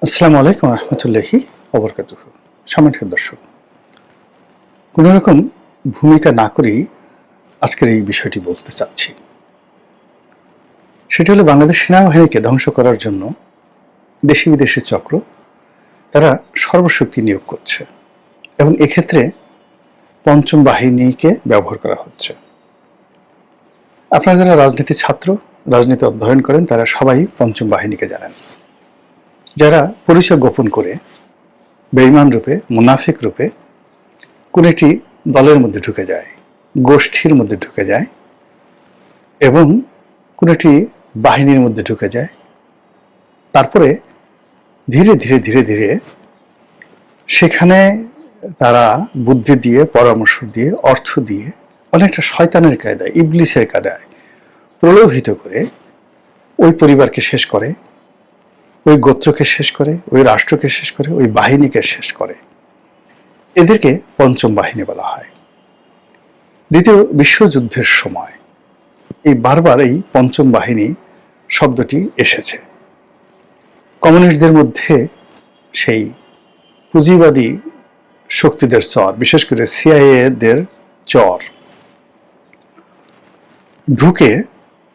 আসসালামু আলাইকুম রহমতুল্লাহি ওবরকাতুহু। সম্মানিত দর্শক, কোনো রকম ভূমিকা না করেই আজকের এই বিষয়টি বলতে চাচ্ছি। সেটি হলো বাংলাদেশ সেনাবাহিনীকে ধ্বংস করার জন্য দেশি বিদেশি চক্র তারা সর্বশক্তি নিয়োগ করছে এবং এক্ষেত্রে পঞ্চম বাহিনীকে ব্যবহার করা হচ্ছে। আপনারা যারা রাজনীতি ছাত্র, রাজনীতি অধ্যয়ন করেন, তারা সবাই পঞ্চম বাহিনীকে জানেন, যারা পরিচয় গোপন করে বেঈমান রূপে, মুনাফিক রূপে কোন একটি দলের মধ্যে ঢুকে যায়, গোষ্ঠীর মধ্যে ঢুকে যায় এবং কোন একটি বাহিনীর মধ্যে ঢুকে যায়। তারপরে ধীরে ধীরে ধীরে ধীরে সেখানে তারা বুদ্ধি দিয়ে, পরামর্শ দিয়ে, অর্থ দিয়ে, অনেকটা শয়তানের কায়দায়, ইবলিসের কায়দায় প্রলোভিত করে ওই পরিবারকে শেষ করে, ওই গোত্রকে শেষ করে, ওই রাষ্ট্রকে শেষ করে, ওই বাহিনীকে শেষ করে। এদেরকে পঞ্চম বাহিনী বলা হয়। দ্বিতীয় বিশ্বযুদ্ধের সময় বারবার এই পঞ্চম বাহিনী শব্দটি এসেছে। কমিউনিস্টদের মধ্যে সেই পুঁজিবাদী শক্তিদের চর, বিশেষ করে সিআইএ-দের চর ঢুকে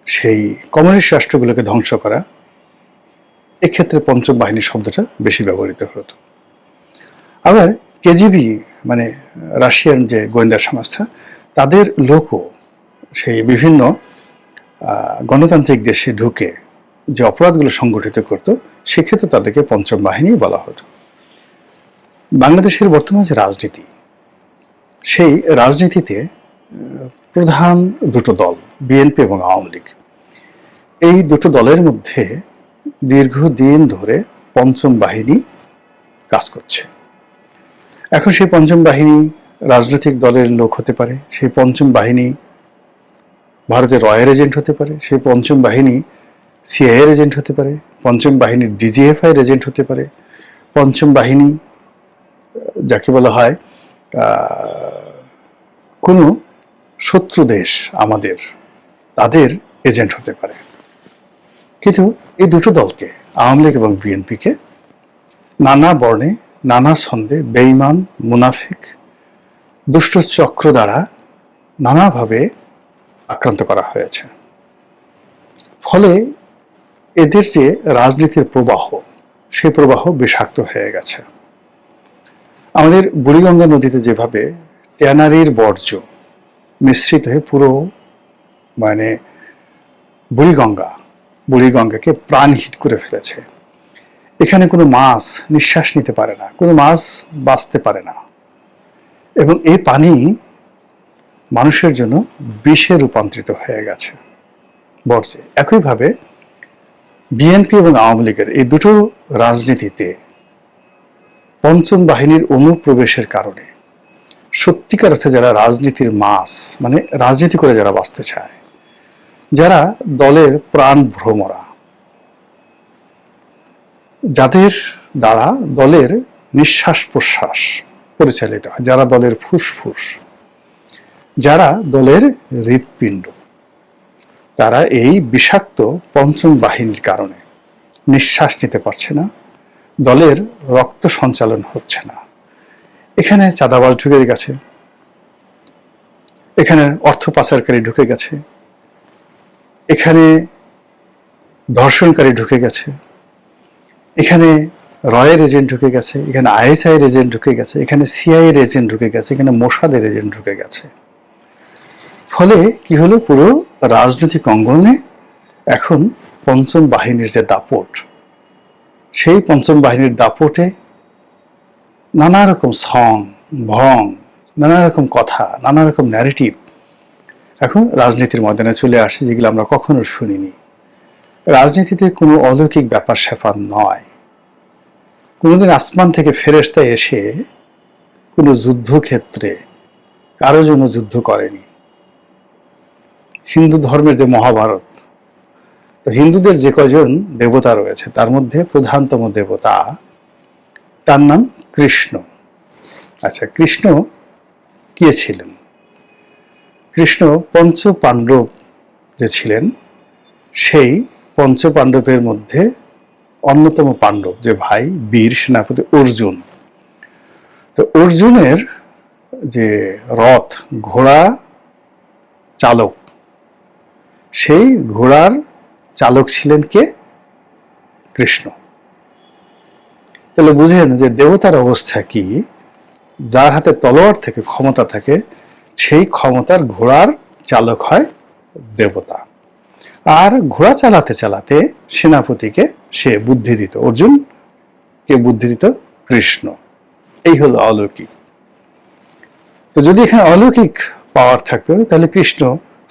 সেই কমিউনিস্ট রাষ্ট্রগুলোকে ধ্বংস করা, এক্ষেত্রে পঞ্চম বাহিনী শব্দটা বেশি ব্যবহৃত হতো। আবার কেজিবি মানে রাশিয়ান যে গোয়েন্দা সংস্থা, তাদের লোকও সেই বিভিন্ন গণতান্ত্রিক দেশে ঢুকে যে অপরাধগুলো সংগঠিত করত, সেক্ষেত্রে তাদেরকে পঞ্চম বাহিনী বলা হতো। বাংলাদেশের বর্তমান যে রাজনীতি, সেই রাজনীতিতে প্রধান দুটো দল, বিএনপি এবং আওয়ামী লীগ, এই দুটো দলের মধ্যে দীর্ঘদিন ধরে পঞ্চম বাহিনী কাজ করছে। এখন সেই পঞ্চম বাহিনী রাজনৈতিক দলের লোক হতে পারে, সেই পঞ্চম বাহিনী ভারতের রয়্যাল এজেন্ট হতে পারে, সেই পঞ্চম বাহিনী সিআইএর এজেন্ট হতে পারে, পঞ্চম বাহিনীর ডিজিএফআই এর এজেন্ট হতে পারে, পঞ্চম বাহিনী যাকে বলা হয় কোনো শত্রু দেশ আমাদের, তাদের এজেন্ট হতে পারে। কিন্তু এই দুটো দলকে, আওয়ামী লীগ এবং বিএনপিকে, নানা বর্ণে, নানা ছন্দে বেঈমান, মুনাফিক, দুষ্ট চক্র দ্বারা নানাভাবে আক্রান্ত করা হয়েছে। ফলে এদের যে রাজনীতির প্রবাহ, সেই প্রবাহ বিষাক্ত হয়ে গেছে। আমাদের বুড়িগঙ্গা নদীতে যেভাবে ট্যানারির বর্জ্য মিশ্রিত হয়ে পুরো বুড়িগঙ্গাকে প্রাণহীন করে ফেলেছে। এখানে কোনো মাছ নিঃশ্বাস নিতে পারে না, কোনো মাছ বাঁচতে পারে না, এবং এই পানি মানুষের জন্য বিষে রূপান্তরিত হয়ে গেছে বর্জ্যে। একইভাবে বিএনপি এবং আওয়ামী লীগের এই দুটো রাজনীতিতে পঞ্চম বাহিনীর অনুপ্রবেশের কারণে সত্যিকার অর্থে যারা রাজনীতির মাছ, মানে রাজনীতি করে যারা বাঁচতে চায়, যারা দলের প্রাণ ভ্রমরা, যাদের দ্বারা দলের নিঃশ্বাস প্রশ্বাস পরিচালিত হয়, যারা দলের ফুসফুস, যারা দলের হৃৎপিণ্ড, তারা এই বিষাক্ত পঞ্চম বাহিনীর কারণে নিঃশ্বাস নিতে পারছে না, দলের রক্ত সঞ্চালন হচ্ছে না। এখানে চাঁদাবাজ ঢুকে গেছে, এখানে অর্থ পাচারকারী ঢুকে গেছে, এখানে ধর্ষণকারী ঢুকে গেছে, এখানে রয়ের এজেন্ট ঢুকে গেছে, এখানে আইএসআই এর এজেন্ট ঢুকে গেছে, এখানে সিআইএ এর এজেন্ট ঢুকে গেছে, এখানে মোসাদের এজেন্ট ঢুকে গেছে। ফলে কি হলো, পুরো রাজনৈতিক অঙ্গনে এখন পঞ্চম বাহিনীর যে দাপট, সেই পঞ্চম বাহিনীর দাপটে নানা রকম সং ভং, নানা রকম কথা, নানা রকম ন্যারেটিভ এখন রাজনীতির ময়দানে চলে আসছে, যেগুলো আমরা কখনো শুনিনি। রাজনীতিতে কোনো অলৌকিক ব্যাপার স্যাপার নয়। কোনোদিন আসমান থেকে ফেরেশতা এসে কোনো যুদ্ধক্ষেত্রে কারো জন্য যুদ্ধ করেনি। হিন্দু ধর্মের যে মহাভারত, তো হিন্দুদের যে কয়জন দেবতা রয়েছে, তার মধ্যে প্রধানতম দেবতা, তার নাম কৃষ্ণ। আচ্ছা, কৃষ্ণ কে ছিলেন? কৃষ্ণ পঞ্চ পাণ্ডব যে ছিলেন, সেই পঞ্চ পাণ্ডবের মধ্যে অন্যতম পাণ্ডব যে ভাই বীর সেনাপতি অর্জুন, তো অর্জুনের যে রথ, ঘোড়া চালক, সেই ঘোড়ার চালক ছিলেন কে? কৃষ্ণ। তাহলে বুঝেন যে দেবতার অবস্থা কি, যার হাতে তলোয়ার থেকে ক্ষমতা থাকে, সেই ক্ষমতার ঘোড়ার চালক হয় দেবতা। আর ঘোড়া চালাতে চালাতে সেনাপতিকে সে বুদ্ধি দিত, অর্জুনকে বুদ্ধি দিত কৃষ্ণ। এই হলো অলৌকিক। তো যদি এখানে অলৌকিক পাওয়ার থাকতো তাহলে কৃষ্ণ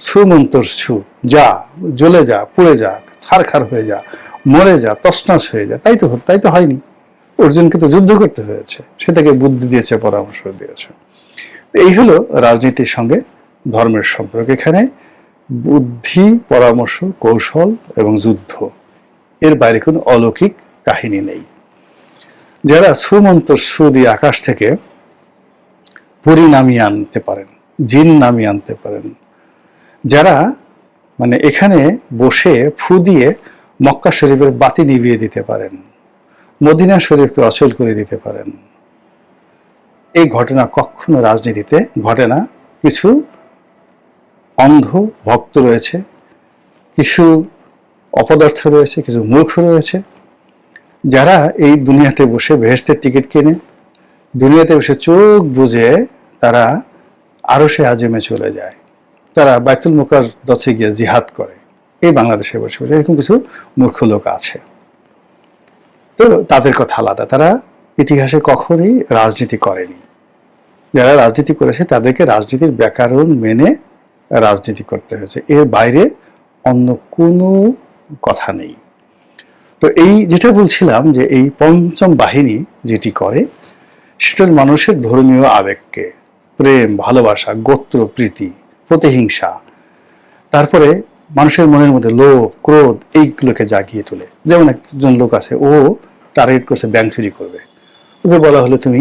সুমন্তর ছু, যা, জ্বলে যা, পুড়ে যা, ছারখার হয়ে যা, মরে যা, তছনছ হয়ে যা, তাই তো হতো। তাই তো হয়নি। অর্জুনকে তো যুদ্ধ করতে হয়েছে, সে তাকে বুদ্ধি দিয়েছে, পরামর্শ দিয়েছে। এই হলো রাজনীতির সঙ্গে ধর্মের সম্পর্ক। এখানে বুদ্ধি, পরামর্শ, কৌশল এবং যুদ্ধ, এর বাইরে কোনো অলৌকিক কাহিনী নেই। যারা সুমন্তর সু দিয়ে আকাশ থেকে পরি নামিয়ে আনতে পারেন, জিন নামিয়ে আনতে পারেন, যারা মানে এখানে বসে ফু দিয়ে মক্কা শরীফের বাতি নিভিয়ে দিতে পারেন, মদিনা শরীফকে অচল করে দিতে পারেন, এই ঘটনা কখনো রাজনীতিতে ঘটে না। কিছু অন্ধ ভক্ত রয়েছে, কিছু অপদার্থ রয়েছে, কিছু মূর্খ রয়েছে, যারা এই দুনিয়াতে বসে বেহেশতের টিকিট কিনে, দুনিয়াতে বসে চোখ বুজে তারা আরশে আজমে চলে যায়, তারা বাইতুল মুকাদ্দাসে গিয়ে জিহাদ করে, এই বাংলাদেশে বসে বসে এরকম কিছু মূর্খ লোক আছে। তো তাদের কথা আলাদা, তারা ইতিহাসে কখনোই রাজনীতি করেনি। যারা রাজনীতি করেছে তাদেরকে রাজনীতির ব্যাকরণ মেনে রাজনীতি করতে হয়েছে, এর বাইরে অন্য কোনো কথা নেই। তো এই যেটা বলছিলাম যে এই পঞ্চম বাহিনী যেটি করে, সেটা মানুষের ধর্মীয় আবেগকে, প্রেম, ভালোবাসা, গোত্র প্রীতি, প্রতিহিংসা, তারপরে মানুষের মনের মধ্যে লোভ, ক্রোধ, এইগুলোকে জাগিয়ে তোলে। যেমন একজন লোক আছে, ও টার্গেট করছে ব্যাংক চুরি করবে, ওকে বলা হলো তুমি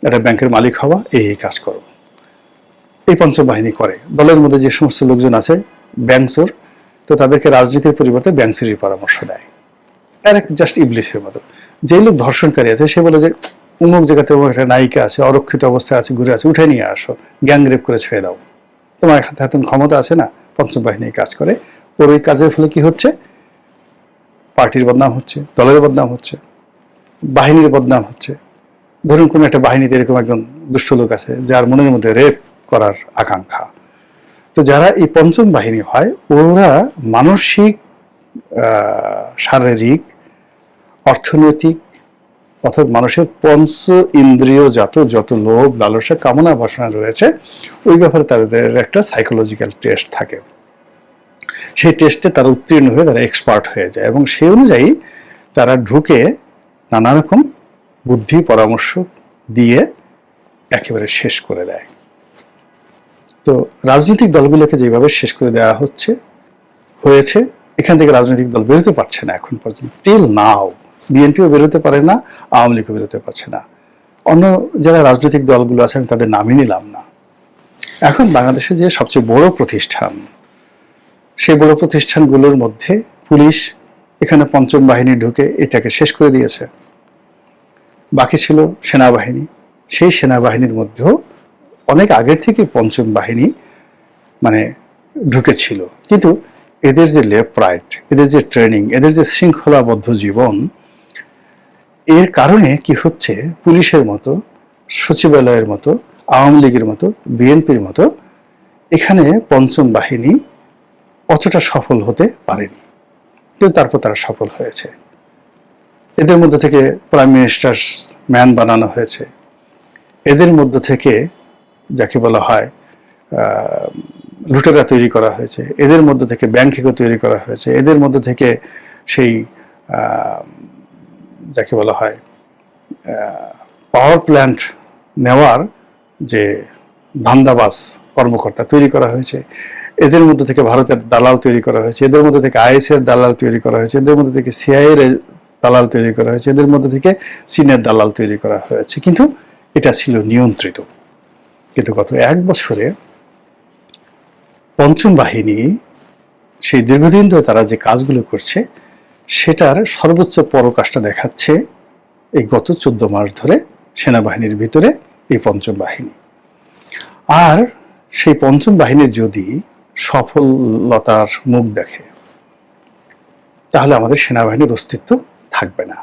একটা ব্যাংকের মালিক হওয়া, এই কাজ করো। এই পঞ্চম বাহিনী করে। দলের মধ্যে যে সমস্ত লোকজন আছে ব্যাংক চোর, তো তাদেরকে রাজনীতির পরিবর্তে ব্যাংক চুরির পরামর্শ দেয়। আর এক জাস্ট ইবলিসের মতো। যে লোক ধর্ষণকারী আছে সে বলে যে অমুক জায়গাতে একটা নায়িকা আছে, অরক্ষিত অবস্থায় আছে, ঘুরে আছে, উঠে নিয়ে আসো, গ্যাং রেপ করে ছেড়ে দাও, তোমার হাতে হাতে ক্ষমতা আছে না। পঞ্চম বাহিনী কাজ করে। ওর ওই কাজের ফলে কি হচ্ছে? পার্টির বদনাম হচ্ছে, দলের বদনাম হচ্ছে, বাহিনীর বদনাম হচ্ছে। ধরুন কোন একটা বাহিনীতে এরকম একজন দুষ্ট লোক আছে যার মনের মধ্যে রেপ করার আকাঙ্ক্ষা, তো যারা এই পঞ্চম বাহিনী হয়, ওরা মানসিক, শারীরিক, অর্থনৈতিক, অর্থাৎ মানুষের পঞ্চ ইন্দ্রিয়জাত যত লোভ, লালসা, কামনা, বাসনা রয়েছে, ওই ব্যাপারে তাদের একটা সাইকোলজিক্যাল টেস্ট থাকে। সেই টেস্টে তারা উত্তীর্ণ হয়ে তারা এক্সপার্ট হয়ে যায়, এবং সেই অনুযায়ী তারা ঢুকে নানা রকম বুদ্ধি পরামর্শ দিয়ে একেবারে শেষ করে দেয়। তো রাজনৈতিক দলগুলোকে যেভাবে শেষ করে দেওয়া হয়েছে, এখান থেকে রাজনৈতিক দল বেরোতে পারছে না এখন পর্যন্ত, টিল নাও। বিএনপিও বেরোতে পারে না, আওয়ামী লীগও বেরোতে পারছে না। অন্য যারা রাজনৈতিক দলগুলো আছে আমি তাদের নামই নিলাম না। এখন বাংলাদেশে যে সবচেয়ে বড় প্রতিষ্ঠান, সেই বড় প্রতিষ্ঠানগুলোর মধ্যে পুলিশ এখানে পঞ্চম বাহিনী ঢুকে এটাকে শেষ করে দিয়েছে। বাকি ছিল সেনাবাহিনী। সেই সেনাবাহিনীর মধ্যেও অনেক আগের থেকে পঞ্চম বাহিনী মানে ঢুকেছিল, কিন্তু এদের যে লেফট রাইট, এদের যে ট্রেনিং, এদের যে শৃঙ্খলাবদ্ধ জীবন, এর কারণে কি হচ্ছে, পুলিশের মতো, সচিবালয়ের মতো, আওয়ামী লীগের মতো, বিএনপির মতো এখানে পঞ্চম বাহিনী অতটা সফল হতে পারেনি, কিন্তু তারপর তারা সফল হয়েছে। এদের মধ্যে থেকে প্রাইম মিনিস্টার ম্যান বানানো হয়েছে, এদের মধ্য থেকে যাকে বলা হয় লুটেরা তৈরি করা হয়েছে, এদের মধ্য থেকে ব্যাংকিংও তৈরি করা হয়েছে, এদের মধ্য থেকে সেই যাকে বলা হয় পাওয়ার প্ল্যান্ট নেওয়ার যে ধান্দাবাজ কর্মকর্তা তৈরি করা হয়েছে, এদের মধ্যে থেকে ভারতের দালাল তৈরি করা হয়েছে, এদের মধ্যে থেকে আইএসের দালাল তৈরি করা হয়েছে, এদের মধ্যে থেকে সিআইএর দালাল তৈরি করা হয়েছে, এদের মধ্যে থেকে চীনের দালাল তৈরি করা হয়েছে, কিন্তু এটা ছিল নিয়ন্ত্রিত। কিন্তু গত 1 বছরে পঞ্চম বাহিনী সেই দীর্ঘদিন ধরে তারা যে কাজগুলো করছে, সেটার সর্বোচ্চ পরাকাষ্ঠা দেখাচ্ছে এই গত 14 মাস ধরে সেনাবাহিনীর ভিতরে এই পঞ্চম বাহিনী। আর সেই পঞ্চম বাহিনীর যদি সফলতার মুখ দেখে, তাহলে আমাদের সেনাবাহিনীর অস্তিত্ব থাকবে না।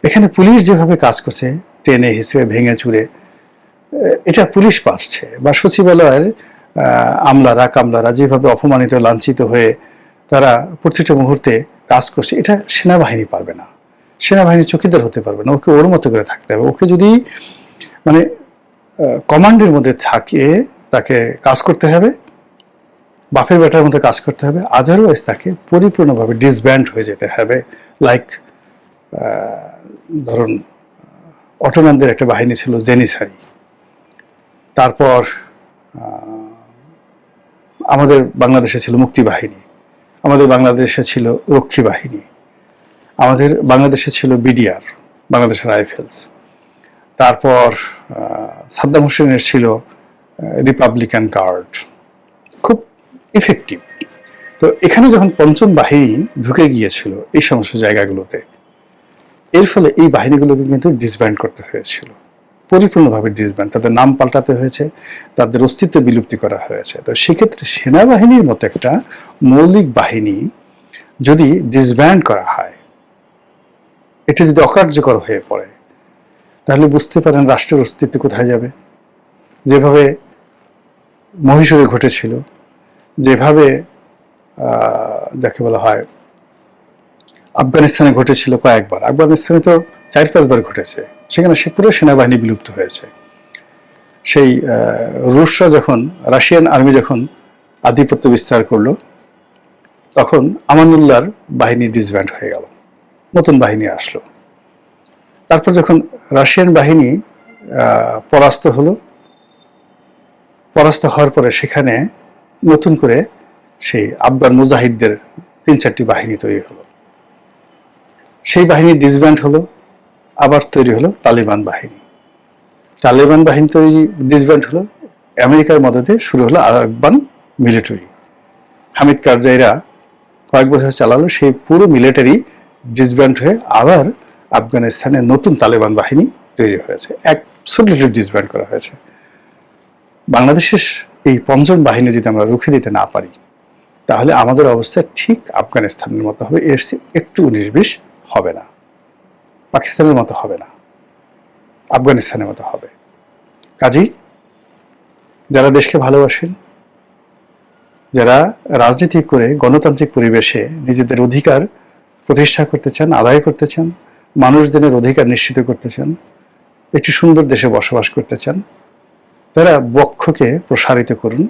এখানে পুলিশ যেভাবে কাজ করছে, টেনে হিসেবে ভেঙে চুরে, এটা পুলিশ পারছে, বা সচিবালয়ের আমলারা কামলারা যেভাবে অপমানিত লাঞ্ছিত হয়ে তারা প্রতিটা মুহূর্তে কাজ করছে, এটা সেনাবাহিনী পারবে না। সেনাবাহিনী চৌকিদার হতে পারবে না, ওকে ওর মতো করে থাকতে হবে। ওকে যদি মানে কমান্ডের মধ্যে থাকে, তাকে কাজ করতে হবে, বাফের বেটার মধ্যে কাজ করতে হবে, আদারওয়াইজ তাকে পরিপূর্ণভাবে ডিসব্যান্ড হয়ে যেতে হবে। লাইক ধরুন অটোম্যানদের একটা বাহিনী ছিল জেনিসারি, তারপর আমাদের বাংলাদেশে ছিল মুক্তি বাহিনী, আমাদের বাংলাদেশে ছিল রক্ষী বাহিনী, আমাদের বাংলাদেশে ছিল বিডিআর, বাংলাদেশের রাইফেলস, তারপর সাদ্দাম হোসেনের ছিল রিপাবলিকান গার্ড, খুব ইফেক্টিভ। তো এখানে যখন পঞ্চম বাহিনী ঢুকে গিয়েছিল এই সমস্ত জায়গাগুলোতে, এর ফলে এই বাহিনীগুলোকে কিন্তু ডিসব্যান্ড করতে হয়েছিল, পরিপূর্ণভাবে ডিসব্যান্ড, তাদের নাম পাল্টাতে হয়েছে, তাদের অস্তিত্ব বিলুপ্তি করা হয়েছে। তো সেক্ষেত্রে সেনাবাহিনীর মতো একটা মৌলিক বাহিনী যদি ডিসব্যান্ড করা হয়, এটা যদি অকার্যকর হয়ে পড়ে, তাহলে বুঝতে পারেন রাষ্ট্রের অস্তিত্ব কোথায় যাবে। যেভাবে মহীশূরে ঘটেছিল, যেভাবে যাকে বলা হয় আফগানিস্তানে ঘটেছিল কয়েকবার, আফগানিস্তানে তো 4-5 বার ঘটেছে, সেখানে সে পুরো সেনাবাহিনী বিলুপ্ত হয়েছে। সেই রুশরা যখন, রাশিয়ান আর্মি যখন আধিপত্য বিস্তার করলো, তখন আমানুল্লাহর বাহিনী ডিসব্যান্ড হয়ে গেল, নতুন বাহিনী আসলো। তারপর যখন রাশিয়ান বাহিনী পরাস্ত হলো, পরাস্ত হওয়ার পরে সেখানে নতুন করে সেই আফগান মুজাহিদদের 3-4টি বাহিনী তৈরি হলো, সেই বাহিনী ডিসব্যান্ড হলো, আবার তৈরি হলো তালিবান বাহিনী। তালিবান বাহিনী তৈরি ডিসব্যান্ড হলো, আমেরিকার মদদে শুরু হলো আফগান মিলিটারি। হামিদ কারজাইরা কয়েক বছর চালালো, সেই পুরো মিলিটারি ডিসব্যান্ড হয়ে আবার আফগানিস্তানে নতুন তালেবান বাহিনী তৈরি হয়েছে, অ্যাবসলিউটলি ডিসব্যান্ড করা হয়েছে। বাংলাদেশের এই পঞ্চম বাহিনী যদি আমরা রুখে দিতে না পারি, তাহলে আমাদের অবস্থা ঠিক আফগানিস্তানের মতো হবে, এর একটু 19-20 হবে না, পাকিস্তানের মতো হবে না, আফগানিস্তানের মতো হবে। কাজেই যারা দেশকে ভালোবাসেন, যারা রাজনীতি করে গণতান্ত্রিক পরিবেশে নিজেদের অধিকার প্রতিষ্ঠা করতে চান, আদায় করতে চান, মানুষজনের অধিকার নিশ্চিত করতে চান, একটি সুন্দর দেশে বসবাস করতে চান, তারা বক্ষকে প্রসারিত করুন,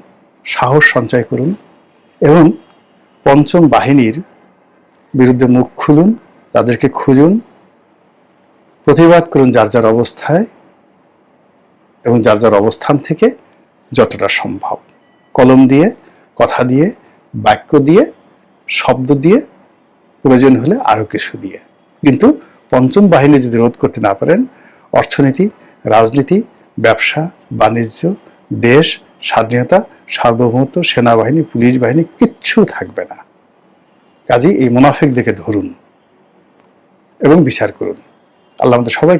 সাহস সঞ্চয় করুন এবং পঞ্চম বাহিনীর বিরুদ্ধে মুখ খুলুন, তাদেরকে খুঁজুন, প্রতিবাদ করুন যার যার অবস্থায় এবং যার যার অবস্থান থেকে যতটা সম্ভব, কলম দিয়ে, কথা দিয়ে, বাক্য দিয়ে, শব্দ দিয়ে, প্রয়োজন হলে আরো কিছু দিয়ে। কিন্তু পঞ্চম বাহিনী যদি রোধ করতে না পারেন, অর্থনীতি, রাজনীতি, ব্যবসা বাণিজ্য, দেশ, স্বাধীনতা, সার্বভৌমত্ব, সেনাবাহিনী, পুলিশ বাহিনী কিচ্ছু থাকবে না। কাজেই এই মুনাফিকদেরকে ধরুন এবং বিচার করুন। আল্লাহ আমাদের সবাই